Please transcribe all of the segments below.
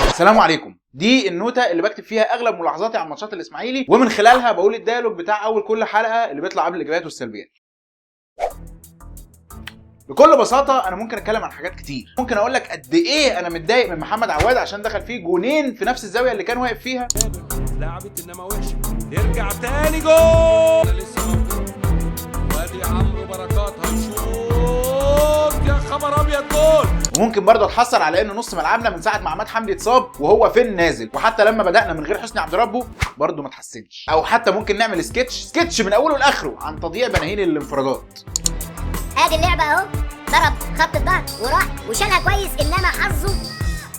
السلام عليكم. دي النوتة اللي بكتب فيها اغلب ملاحظاتي عن ماتشات الاسماعيلي، ومن خلالها بقول الديالوج بتاع اول كل حلقة اللي بيطلع قبل الايجابيات والسلبيات. بكل بساطة انا ممكن اتكلم عن حاجات كتير. ممكن اقول لك قد ايه انا متضايق من محمد عواد عشان دخل فيه جونين في نفس الزاوية اللي كان واقف فيها. لعبت انما وحشه، يرجع تاني جول. لسه موجود. وادي عمرو بركات هيشوط، يا خبر ابيض جول. وممكن برضه اتحسر على ان نص ملعبنا من ساعه ما عماد حمدي اتصاب وهو فين نازل، وحتى لما بدانا من غير حسني عبد ربه برضه ما اتحسنش. او حتى ممكن نعمل سكتش من اوله لاخره عن تضييع بناهين الانفرادات. ادي اللعبه اهو، ضرب خط الظهر وراح وشالها كويس، انما حظه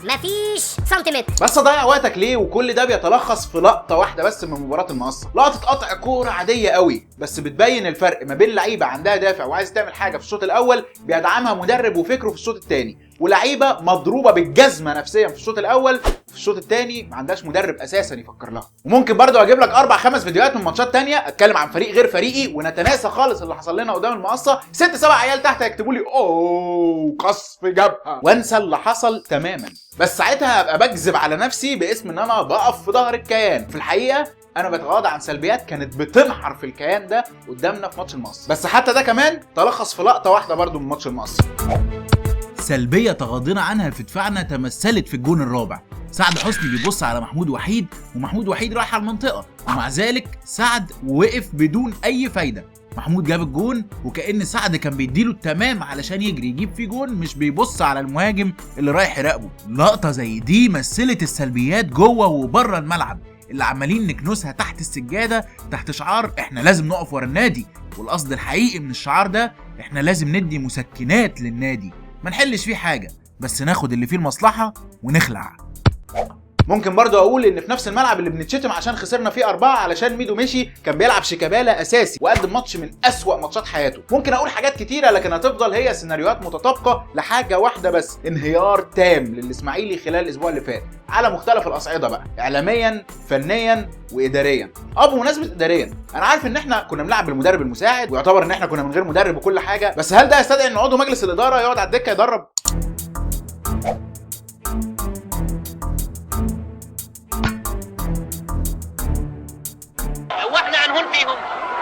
مفيش سنتيمتر. بس اضيع وقتك ليه؟ وكل ده بيتلخص في لقطه واحده بس من مباراه المقصه، لقطه قطع كوره عاديه قوي بس بتبين الفرق ما بين لعيبه عندها دافع وعايز تعمل حاجه في الشوط الاول بيدعمها مدرب وفكره في الشوط الثاني، ولعيبه مضروبه بالجزمه نفسيا في الشوط الاول وفي الشوط الثاني ما عندهاش مدرب اساسا يفكر لها. وممكن برضو اجيب لك 4-5 فيديوهات من ماتشات ثانيه اتكلم عن فريق غير فريقي ونتناسى خالص اللي حصل لنا قدام المقصه، 6-7 عيال تحت يكتبوا لي اوه قصف جبهه، وانسى اللي حصل تماما. بس ساعتها ابقى بكذب على نفسي باسم ان انا بقف في ظهر الكيان. في الحقيقه انا بتغاضى عن سلبيات كانت بتنحر في الكيان ده قدامنا في ماتش المقصه، بس حتى ده كمان تلخص في لقطه واحده برضو من ماتش المقصه. سلبية تغاضينا عنها في دفاعنا تمثلت في الجون الرابع. سعد حسني بيبص على محمود وحيد، ومحمود وحيد راح على المنطقة، ومع ذلك سعد وقف بدون أي فايدة. محمود جاب الجون وكأن سعد كان بيديله التمام علشان يجري يجيب فيه جون، مش بيبص على المهاجم اللي رايح يراقبه. لقطة زي دي مثلت السلبيات جوه وبره الملعب اللي عمالين نكنسها تحت السجادة تحت شعار احنا لازم نقف ورا النادي، والقصد الحقيقي من الشعار ده احنا لازم ندي مسكنات للنادي، ما نحلش فيه حاجة بس ناخد اللي فيه المصلحة ونخلع. ممكن برضو اقول ان في نفس الملعب اللي بنتشتم عشان خسرنا فيه 4 علشان ميدو مشي كان بيلعب شيكابالا اساسي وقدم ماتش من اسوأ ماتشات حياته. ممكن اقول حاجات كتيره لكن هتفضل هي سيناريوهات متطابقه لحاجه واحده بس، انهيار تام للاسماعيلي خلال الاسبوع اللي فات على مختلف الاصعده بقى، اعلاميا فنيا واداريا. بمناسبه اداريا، انا عارف ان احنا كنا بنلعب بالمدرب المساعد ويعتبر ان احنا كنا من غير مدرب وكل حاجه، بس هل ده يستدعي ان عضو مجلس الاداره يقعد على الدكه يدرب؟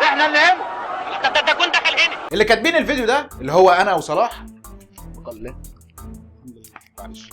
احنا اللي هنا ده كنت دخل هنا. اللي كاتبين الفيديو ده اللي هو انا وصلاح معلش،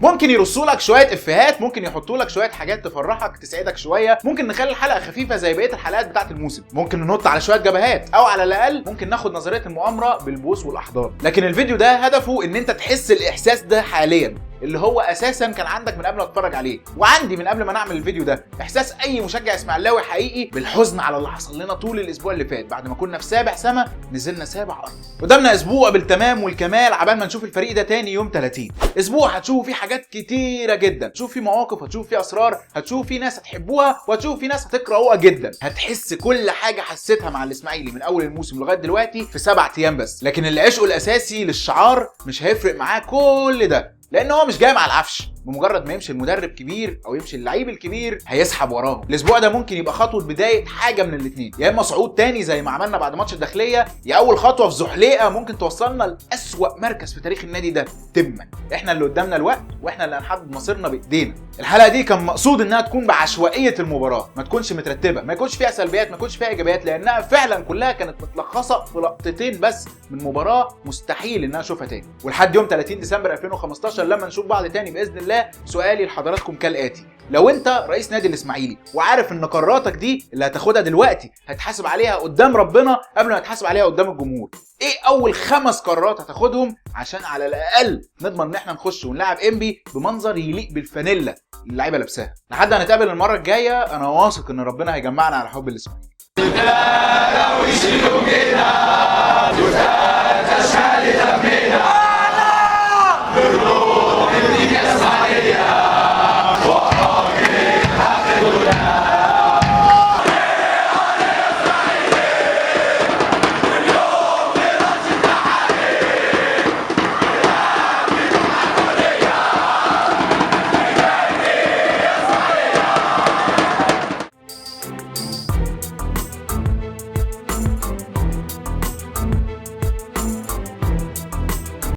ممكن يرصوا لك شويه افيهات، ممكن يحطوا لك شويه حاجات تفرحك تسعدك شويه، ممكن نخلي الحلقه خفيفه زي بقيه الحلقات بتاعه الموسم، ممكن ننط على شويه جبهات، او على الاقل ممكن ناخد نظريه المؤامره بالبوس والاحضان. لكن الفيديو ده هدفه ان انت تحس الاحساس ده حاليا اللي هو اساسا كان عندك من قبل ما تتفرج عليه، وعندي من قبل ما نعمل الفيديو ده، احساس اي مشجع اسماعيلاوي حقيقي بالحزن على اللي حصل لنا طول الاسبوع اللي فات. بعد ما كنا في سابع سما نزلنا سابع ارض، قدامنا اسبوع بالتمام والكمال عبال ما نشوف الفريق ده تاني يوم 30. اسبوع هتشوفوا فيه حاجات كتيره جدا، هتشوف فيه مواقف، هتشوف فيه اسرار، هتشوف فيه ناس هتحبوها وهتشوف فيه ناس هتكرهوها جدا، هتحس كل حاجه حسيتها مع الاسماعيلي من اول الموسم لغايه دلوقتي في 7 ايام بس. لكن اللي عشقه الاساسي للشعار مش هيفرق معاه كل ده، لان هو مش جاي مع العفش. بمجرد ما يمشي المدرب كبير او يمشي اللعيب الكبير هيسحب وراه. الاسبوع ده ممكن يبقى خطوه بدايه حاجه من الاثنين، يا اما صعود تاني زي ما عملنا بعد ماتش الداخليه، يا اول خطوه في زحليقه ممكن توصلنا لاسوأ مركز في تاريخ النادي ده تما. احنا اللي قدامنا الوقت واحنا اللي هنحدد مصيرنا بايدينا. الحلقه دي كان مقصود انها تكون بعشوائيه المباراه، ما تكونش مترتبه، ما يكونش فيها سلبيات، ما يكونش فيها ايجابيات، لانها فعلا كلها كانت متلخصه في لقطتين بس من مباراه مستحيل انها اشوفها تاني. ولحد يوم 30 ديسمبر 2015 لما نشوف بعض تاني باذن الله، سؤالي لحضراتكم كالاتي: لو انت رئيس نادي الاسماعيلي وعارف ان قراراتك دي اللي هتاخدها دلوقتي هتحاسب عليها قدام ربنا قبل ما تحاسب عليها قدام الجمهور، ايه اول 5 قرارات هتاخدهم عشان على الاقل نضمن ان احنا نخش ونلعب انبي بمنظر يليق بالفانيلا اللي اللعيبه لابساها؟ لحد ما نتقابل المره الجايه انا واثق ان ربنا هيجمعنا على حب الاسماعيلي.